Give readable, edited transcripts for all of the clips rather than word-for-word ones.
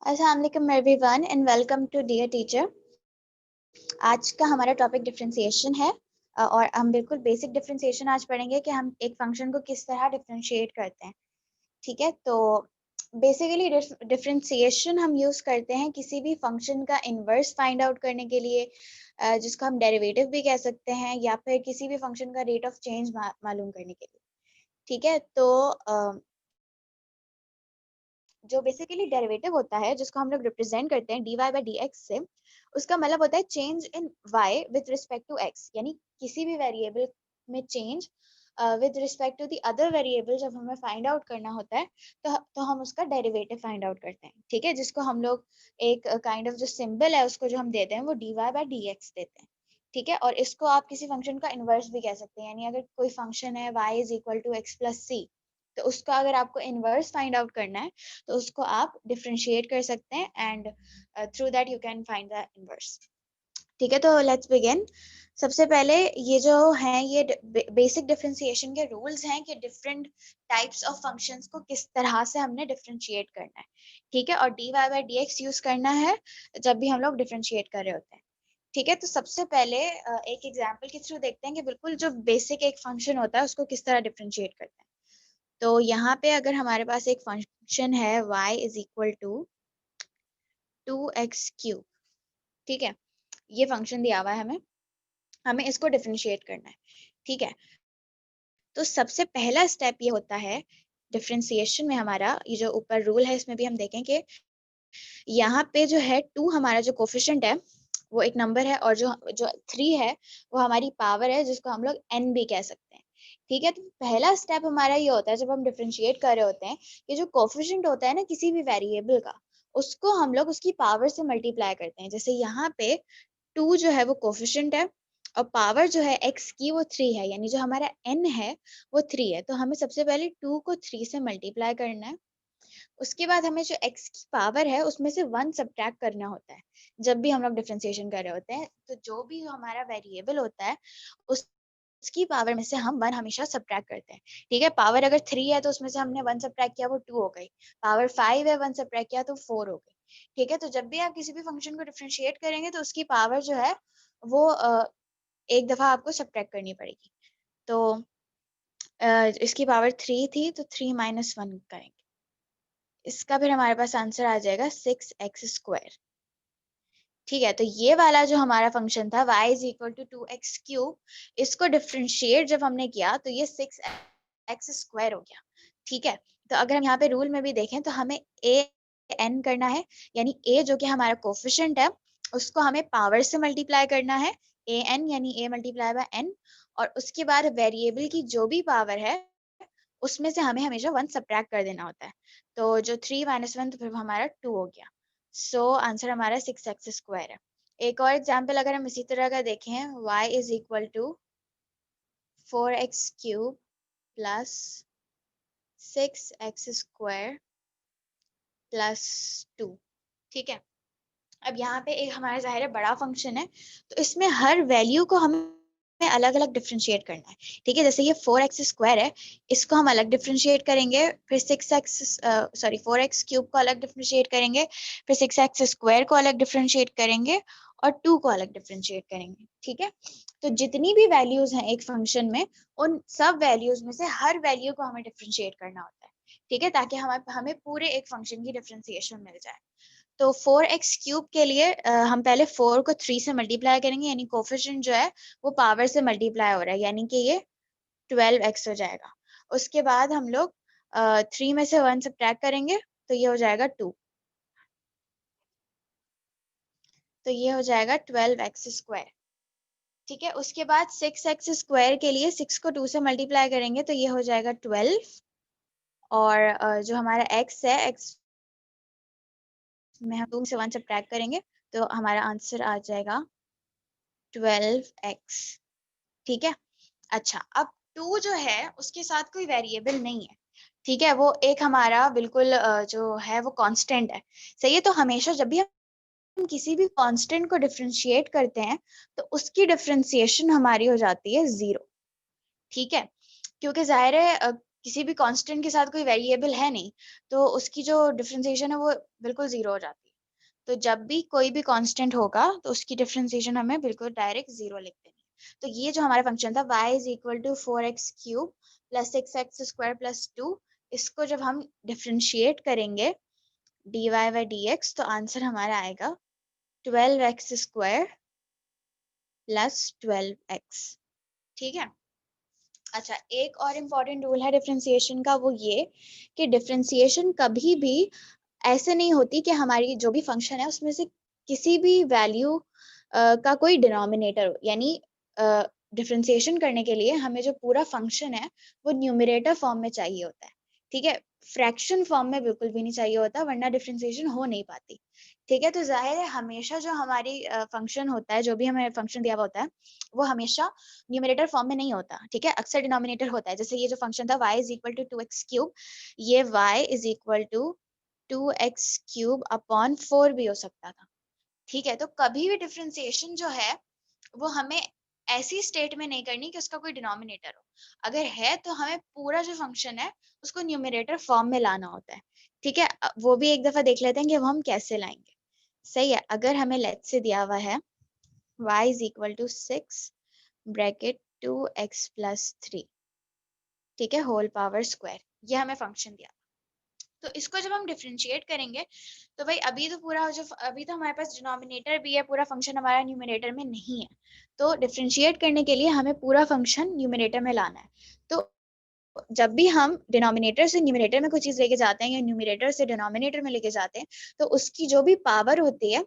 अस्सलाम वालेकुम everyone and welcome to dear teacher. आज का हमारा टॉपिक डिफरेंशिएशन है और हम बिल्कुल बेसिक डिफरेंशिएशन आज पढ़ेंगे कि हम एक फंक्शन को किस तरह डिफरेंशिएट करते हैं। ठीक है, तो बेसिकली डिफरेंशिएशन हम यूज़ करते हैं किसी भी फंक्शन का इन्वर्स फाइंड आउट करने के लिए, जिसको हम डेरिवेटिव भी कह सकते हैं, या फिर किसी भी फंक्शन का रेट ऑफ चेंज मालूम करने के लिए। ठीक है, तो जो बेसिकली डेरिवेटिव होता है जिसको हम लोग रिप्रेजेंट करते हैं dy बाई डी एक्स से, उसका मतलब होता है change in y with respect to x, यानी किसी भी वेरिएबल में change with respect to the other variable जब हमें फाइंड आउट करना होता है तो हम उसका डेरिवेटिव फाइंड आउट करते हैं। ठीक है, जिसको हम लोग एक काइंड ऑफ जो सिंबल है उसको जो हम देते हैं वो dy बाई डी एक्स देते हैं। ठीक है, और इसको आप किसी फंक्शन का इन्वर्स भी कह सकते हैं, यानी अगर कोई फंक्शन है y is equal to x plus c, तो उसका अगर आपको इन्वर्स फाइंड आउट करना है तो उसको आप डिफरेंशिएट कर सकते हैं and through that you can find the inverse. ठीक है, तो लेट्स बिगिन। सबसे पहले ये जो है ये बेसिक डिफरेंशिएशन के रूल्स हैं कि डिफरेंट टाइप्स ऑफ फंक्शंस को किस तरह से हमने डिफरेंशिएट करना है। ठीक है, और d y by d x use करना है जब भी हम लोग डिफरेंशिएट कर रहे होते हैं। ठीक है, तो सबसे पहले एक एग्जांपल के थ्रू देखते हैं कि बिल्कुल जो बेसिक एक फंक्शन होता है उसको किस तरह डिफरेंशिएट करते हैं। तो यहाँ पे अगर हमारे पास एक फंक्शन है y is equal to 2x³, ठीक है, ये फंक्शन दिया हुआ है हमें हमें इसको डिफरेंशिएट करना है। ठीक है, तो सबसे पहला स्टेप ये होता है डिफरेंशिएशन में हमारा, ये जो ऊपर रूल है इसमें भी हम देखें कि यहाँ पे जो है 2 हमारा जो कोफिशिएंट है वो एक नंबर है, और जो जो 3 है वो हमारी पावर है जिसको हम लोग n भी कह सकते हैं। ठीक है, तो पहला स्टेप हमारा ये होता है जब हम डिफरेंशिएट कर रहे होते हैं कि जो कोफिशिएंट होता है ना किसी भी वेरिएबल का, उसको हम लोग उसकी पावर से मल्टीप्लाई करते हैं। जैसे यहाँ पे 2 जो है वो कोफिशिएंट है और पावर जो है x की वो 3 है, यानी जो हमारा n है वो 3 है, तो हमें सबसे पहले 2 को 3 से मल्टीप्लाई करना है। उसके बाद हमें जो x की पावर है उसमें से 1 सब्ट्रैक्ट करना होता है जब भी हम लोग डिफरेंशिएशन कर रहे होते हैं। तो जो भी हमारा वेरिएबल होता है उस उसकी पावर में से हम 1 हमेशा सब्ट्रैक्ट करते हैं। ठीक है, पावर अगर 3 है तो उसमें से हमने 1 सब्ट्रैक्ट किया वो 2 हो गई, पावर 5 है 1 सब्ट्रैक्ट किया तो 4 हो गई। ठीक है, तो जब भी आप किसी भी फंक्शन को डिफरेंशिएट करेंगे तो उसकी पावर जो है वो एक दफा आपको सब्ट्रैक्ट करनी पड़ेगी। तो इसकी पावर 3 थी तो 3 माइनस 1 करेंगे, इसका फिर हमारे पास आंसर आ जाएगा 6x²। ठीक है, तो ये वाला जो हमारा फंक्शन था y is equal to 2x³, इसको डिफरेंशिएट जब हमने किया तो ये 6x² हो गया। ठीक है, तो अगर हम यहाँ पे रूल में भी देखें तो हमें a n करना है, यानी a जो कि हमारा कोफिशिएंट है उसको हमें पावर से मल्टीप्लाई करना है, a n यानी a मल्टीप्लाई बाय n, और उसके बाद वेरिएबल की जो भी पावर है उसमें से हमें हमेशा 1 सब्ट्रैक्ट कर देना होता है। तो जो 3 माइनस 1 तो फिर हमारा 2 हो गया। सो आंसर हमारा 6x² है। एक और एग्जांपल अगर हम इसी तरह का देखें, y is equal to 4x³ plus 6x² plus 2। ठीक है, अब यहाँ पे एक हमारा ज़ाहिर है बड़ा फंक्शन है, तो इसमें हर वैल्यू को हमें अलग अलग डिफरेंशिएट करना है। ठीक है, जैसे ये 4x² है, इसको हम अलग डिफरेंशिएट करेंगे, फिर 4x³ को अलग डिफरेंशिएट करेंगे, फिर 6x² को अलग डिफरेंशिएट करेंगे और 2 को अलग डिफरेंशिएट करेंगे। ठीक है, तो जितनी भी वैल्यूज हैं एक फंक्शन में, उन सब वैल्यूज में से हर वैल्यू को हमें डिफरेंशिएट करना होता है। ठीक है, ताकि हमें पूरे एक फंक्शन की डिफरेंशिएशन मिल जाए। तो 4x³ के लिए हम पहले 4 को 3 से मल्टीप्लाई करेंगे, यानी कोफिशिएंट जो है वो पावर से मल्टीप्लाई हो रहा है, यानी कि ये 12x हो जाएगा। उसके बाद हम लोग 3 में से 1 सब्ट्रैक्ट करेंगे तो ये हो जाएगा 2, तो ये हो जाएगा 12x²। ठीक है, उसके बाद 6x² के लिए 6 को 2 से मल्टीप्लाई करेंगे तो ये हो जाएगा 12, और जो हमारा x है, x में हम 2 से 1 सब्ट्रैक्ट करेंगे तो हमारा आंसर आ जाएगा 12x। ठीक है, अच्छा, अब 2 जो है उसके साथ कोई वेरिएबल नहीं है। ठीक है, वो एक हमारा बिल्कुल जो है वो कांस्टेंट है। सही है, तो हमेशा जब भी हम किसी भी कांस्टेंट को डिफरेंशिएट करते हैं तो उसकी डिफरेंशिएशन हमारी हो जाती है 0। ठीक है, क्योंकि जाहिर है किसी भी कांस्टेंट के साथ कोई वेरिएबल है नहीं, तो उसकी जो डिफरेंशिएशन है वो बिल्कुल जीरो हो जाती है। तो जब भी कोई भी कांस्टेंट होगा तो उसकी डिफरेंशिएशन हमें बिल्कुल डायरेक्ट जीरो लिख देनी है। तो ये जो हमारा फंक्शन था y is equal to 4x³ plus 6x² plus 2, इसको जब हम डिफरेंशिएट करेंगे dy बाई dx, तो आंसर हमारा आएगा 12x² प्लस 12x। ठीक है। अच्छा, एक और इम्पॉर्टेंट रूल है डिफरेंशिएशन का, वो ये कि डिफरेंशिएशन कभी भी ऐसे नहीं होती कि हमारी जो भी फंक्शन है उसमें से किसी भी वैल्यू का कोई डिनोमिनेटर हो। यानी डिफरेंशिएशन करने के लिए हमें जो पूरा फंक्शन है वो न्यूमरेटर फॉर्म में चाहिए होता है। ठीक है, फ्रैक्शन फॉर्म में बिल्कुल भी नहीं चाहिए होता, वरना डिफरेंशिएशन हो नहीं पाती। ठीक है, तो जाहिर है हमेशा जो हमारी फंक्शन होता है, जो भी हमें फंक्शन दिया हुआ होता है, वो हमेशा न्यूमरेटर फॉर्म में नहीं होता। ठीक है, अक्सर डिनोमिनेटर होता है। जैसे ये जो फंक्शन था y is equal to 2x³, ये y is equal to 2x³ upon 4 भी हो सकता था। ठीक है, तो कभी भी डिफरेंशिएशन जो है वो हमें ऐसी स्टेट में नहीं करनी कि उसका कोई डिनोमिनेटर हो। अगर है तो हमें पूरा जो फंक्शन है उसको न्यूमरेटर फॉर्म में लाना होता है। ठीक है, वो भी एक दफा देख लेते हैं कि वो हम कैसे लाएंगे। सही है, अगर हमें लेट्स से दिया हुआ है y is equal to 6 bracket 2x plus 3, ठीक है, होल पावर स्क्वायर, ये हमें फंक्शन दिया। तो इसको जब हम डिफरेंशिएट करेंगे तो भाई अभी तो हमारे पास डिनोमिनेटर भी है, पूरा फंक्शन हमारा न्यूमरेटर में नहीं है। तो डिफरेंशिएट करने के लिए हमें पूरा फंक्शन न्यूमरेटर में लाना है। तो जब भी हम डिनोमिनेटर से न्यूमरेटर में कोई चीज लेके जाते हैं या न्यूमरेटर से डिनोमिनेटर में लेके जाते हैं, तो उसकी जो भी पावर होती है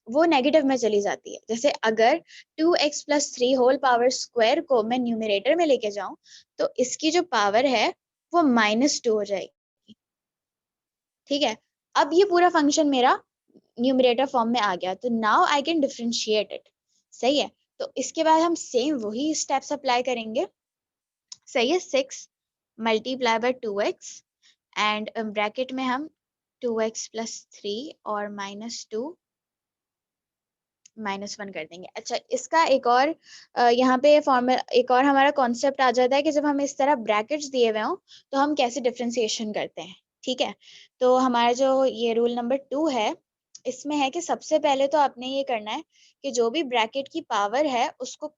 वो नेगेटिव में चली जाती है। जैसे अगर 2x plus 3 whole power square को मैं न्यूमरेटर में लेके जाऊं, तो इसकी जो पावर है वो -2 हो जाएगी। ठीक है, अब ये पूरा फंक्शन मेरा न्यूमरेटर फॉर्म में आ गया, तो now I can differentiate it. सही है, तो इसके बाद हम सेम वही स्टेप्स अप्लाई करेंगे। सही है, 6 multiply by 2x and bracket में हम 2x प्लस 3 और -2 -1 कर देंगे। अच्छा, इसका एक और यहाँ पे फॉर्मूला, एक और हमारा कॉन्सेप्ट आ जाता है कि जब हमें इस तरह ब्रैकेट्स दिए हुए हों तो हम कैसे डिफरेंशिएशन करते हैं। ठीक है, तो हमारा जो ये रूल नंबर 2 है, इसमें है कि सबसे पहले तो आपने ये करना है कि जो भी ब्रैकेट की पावर है उसको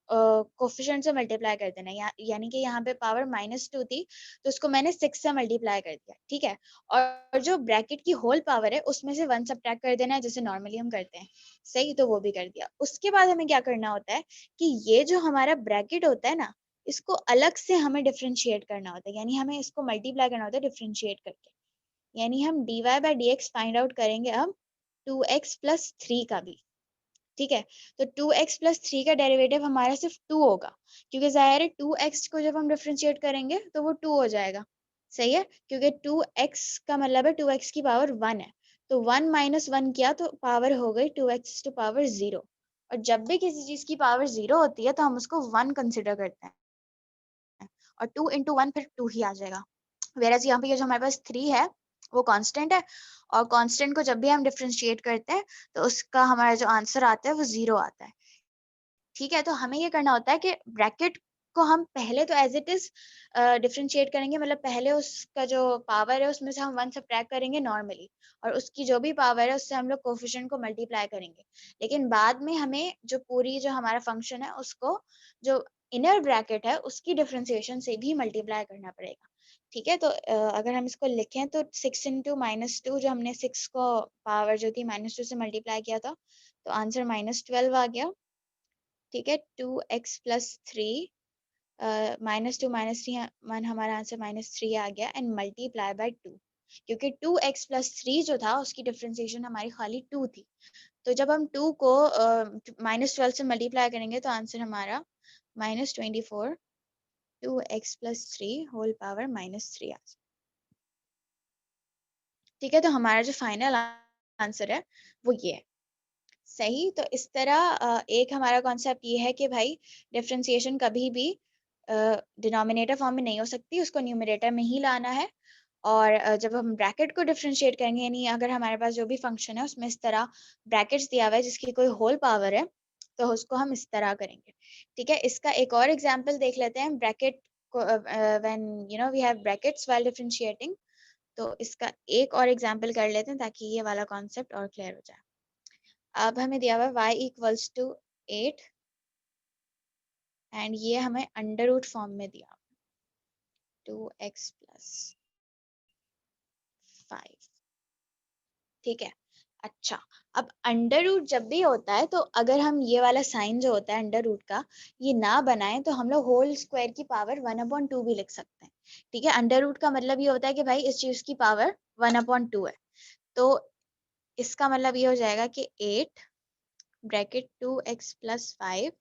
कोफिशिएंट से मल्टीप्लाई कर देना है। यानी कि यहाँ पे पावर -2 थी तो उसको मैंने 6 से मल्टीप्लाई कर दिया। ठीक है, और जो ब्रैकेट की होल पावर है उसमें से 1 सब्ट्रैक्ट कर देना है, जैसे नॉर्मली हम करते हैं। सही, तो वो भी कर दिया। उसके बाद हमें क्या करना होता है कि ये जो हमारा ब्रैकेट होता है ना, इसको अलग से हमें डिफरेंशिएट करना होता है। यानी हमें इसको मल्टीप्लाई करना होता है डिफरेंशिएट करके। यानी हम dy by dx find out करेंगे अब 2x प्लस 3 का भी। ठीक है, तो 2x प्लस 3 का डेरिवेटिव हमारा सिर्फ 2 होगा, क्योंकि जाहिर है 2x को जब हम डिफरेंशिएट करेंगे तो वो 2 हो जाएगा। सही है, क्योंकि 2x का मतलब है 2x की पावर 1 है, तो 1 माइनस 1 किया तो पावर हो गई 2x टू पावर 0। और जब भी किसी चीज की पावर 0 होती है तो हम उसको 1 कंसिडर करते हैं, और 2 इंटू 1 फिर 2 ही आ जाएगा। वेरएज यहाँ पे ये जो हमारे पास 3 है वो कांस्टेंट है, और कांस्टेंट को जब भी हम डिफरेंशिएट करते हैं तो उसका हमारा जो आंसर आता है वो 0 आता है। ठीक है, तो हमें ये करना होता है कि ब्रैकेट को हम पहले तो एज इट इज डिफरेंशिएट करेंगे, मतलब पहले उसका जो पावर है उसमें से हम 1 सब्ट्रैक्ट करेंगे नॉर्मली, और उसकी जो भी पावर है उससे हम लोग कोफिशिएंट को मल्टीप्लाई करेंगे। लेकिन बाद में हमें जो पूरी जो हमारा फंक्शन है उसको, जो इनर ब्रैकेट है उसकी डिफरेंशिएशन से भी मल्टीप्लाई करना पड़ेगा। ठीक है, तो अगर हम इसको लिखें तो 6 इंटू -2, जो हमने 6 को पावर जो थी -2 से मल्टीप्लाई किया था, तो आंसर -12 आ गया। ठीक है, 2x प्लस 3, -2 -3 1, हमारा आंसर -3 आ गया, एंड मल्टीप्लाई बाय 2, क्योंकि 2x प्लस 3 जो था उसकी डिफरेंशिएशन हमारी खाली 2 थी। तो जब हम 2 को -12 से मल्टीप्लाई करेंगे तो आंसर हमारा -24, 2x प्लस 3 होल पावर -3 आ जाए। ठीक है, तो हमारा जो फाइनल आंसर है वो ये है। सही, तो इस तरह एक हमारा कॉन्सेप्ट ये है कि भाई डिफरेंशिएशन कभी भी डिनोमिनेटर फॉर्म में नहीं हो सकती, उसको न्यूमरेटर में ही लाना है। और जब हम ब्रैकेट को डिफरेंशिएट करेंगे, यानी अगर हमारे पास जो भी फंक्शन है उसमें इस तरह ब्रैकेट्स दिया हुआ है जिसकी कोई होल पावर है, तो उसको हम इस तरह करेंगे। ठीक है, इसका एक और एग्जाम्पल देख लेते हैं। Bracket when we have brackets while differentiating. तो इसका एक और एग्जांपल कर लेते हैं ताकि ये वाला कॉन्सेप्ट और क्लियर हो जाए। अब हमें दिया हुआ है y इक्वल्स टू 8 एंड ये हमें अंडर रूट फॉर्म में दिया 2x प्लस 5। ठीक है। अच्छा, अब अंडर रूट जब भी होता है तो अगर हम ये वाला साइन जो होता है अंडर रूट का ये ना बनाए तो हम लोग होल स्क्वायर की पावर 1/2 भी लिख सकते हैं। ठीक है, अंडर रूट का मतलब ये होता है कि भाई इस चीज की पावर 1/2 है। तो इसका मतलब ये हो जाएगा कि 8 ब्रैकेट 2x प्लस 5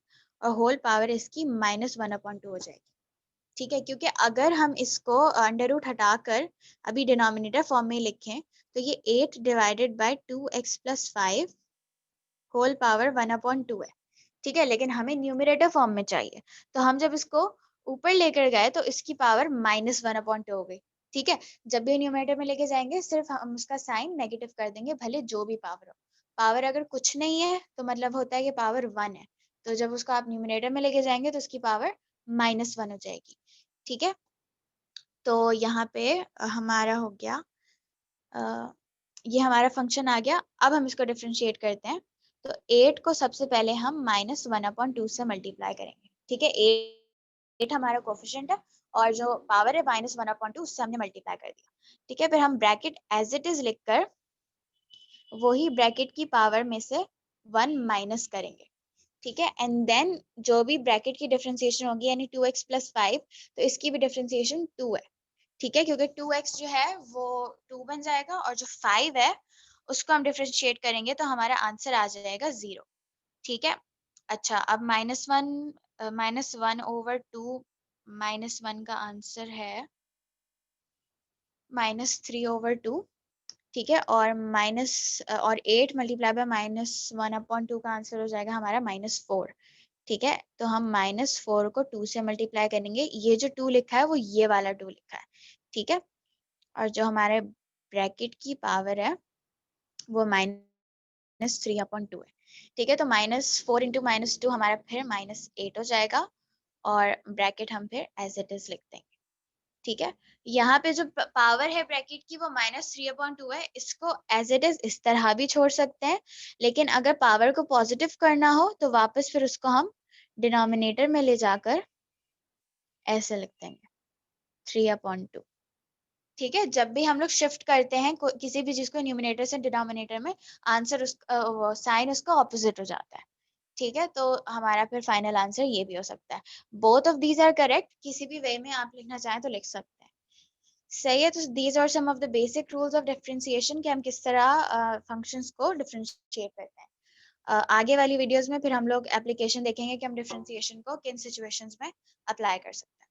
और होल पावर इसकी -1/2 हो जाएगी। ठीक है, क्योंकि अगर हम इसको अंडर रूट हटाकर अभी डिनोमिनेटर फॉर्म में लिखें तो ये 8 divided by 2x plus 5 whole power 1/2 है। ठीक है, लेकिन हमें न्यूमरेटर फॉर्म में चाहिए तो हम जब इसको ऊपर लेकर गए तो इसकी पावर -1/2 हो गई। ठीक है, जब भी न्यूमरेटर में लेके जाएंगे सिर्फ हम उसका साइन नेगेटिव कर देंगे, भले जो भी पावर हो। पावर अगर कुछ नहीं है तो मतलब होता है कि पावर 1 है, तो जब उसको आप न्यूमरेटर में लेके जाएंगे तो उसकी पावर -1 हो जाएगी। ठीक है, तो यहाँ पे हमारा हो गया ये हमारा फंक्शन आ गया। अब हम इसको डिफ्रेंशिएट करते हैं। तो 8 को सबसे पहले हम -1/2 से मल्टीप्लाई करेंगे। ठीक है, 8 हमारा कोफिशिएंट है और जो पावर है -1/2 उससे हमने मल्टीप्लाई कर दिया। ठीक है, फिर हम ब्रैकेट एज इट इज लिखकर वही ब्रैकेट की पावर में से 1 माइनस करेंगे। ठीक है, एंड देन जो भी ब्रैकेट की डिफरेंशिएशन होगी यानी 2x प्लस 5 तो इसकी भी डिफरेंशिएशन 2 है। ठीक है, क्योंकि 2x जो है वो 2 बन जाएगा और जो 5 है उसको हम डिफरेंशिएट करेंगे तो हमारा आंसर आ जाएगा 0। ठीक है, अच्छा अब -1/2 -1 का आंसर है -3/2। ठीक है, और और 8 मल्टीप्लाई बाय -1/2 का आंसर हो जाएगा हमारा -4। ठीक है, तो हम -4 को 2 से मल्टीप्लाई करेंगे। ये जो 2 लिखा है वो ये वाला 2 लिखा है। ठीक है, और जो हमारे ब्रैकेट की पावर है वो -3/2 है। ठीक है, तो -4 इंटू -2 हमारा फिर -8 हो जाएगा और ब्रैकेट हम फिर एज इट इज लिख देंगे। ठीक है, यहाँ पे जो पावर है ब्रैकेट की वो -3/2 है। इसको एज इट इज इस तरह भी छोड़ सकते हैं, लेकिन अगर पावर को पॉजिटिव करना हो तो वापस फिर उसको हम डिनोमिनेटर में ले जाकर ऐसे लिख देंगे 3/2। ठीक है, जब भी हम लोग शिफ्ट करते हैं किसी भी चीज को न्यूमिनेटर से डिनोमिनेटर में आंसर साइन उसका ऑपोजिट हो जाता है। ठीक है, तो हमारा फिर फाइनल आंसर ये भी हो सकता है। Both of these are correct, किसी भी वे में आप लिखना चाहें तो लिख सकते हैं। सही है, तो these are some of the basic rules of differentiation कि हम किस तरह फंक्शंस को डिफरेंशिएट करते हैं। आगे वाली वीडियोस में फिर हम लोग एप्लीकेशन देखेंगे कि हम डिफरेंशिएशन को किन सिचुएशंस में अप्लाई कर सकते हैं।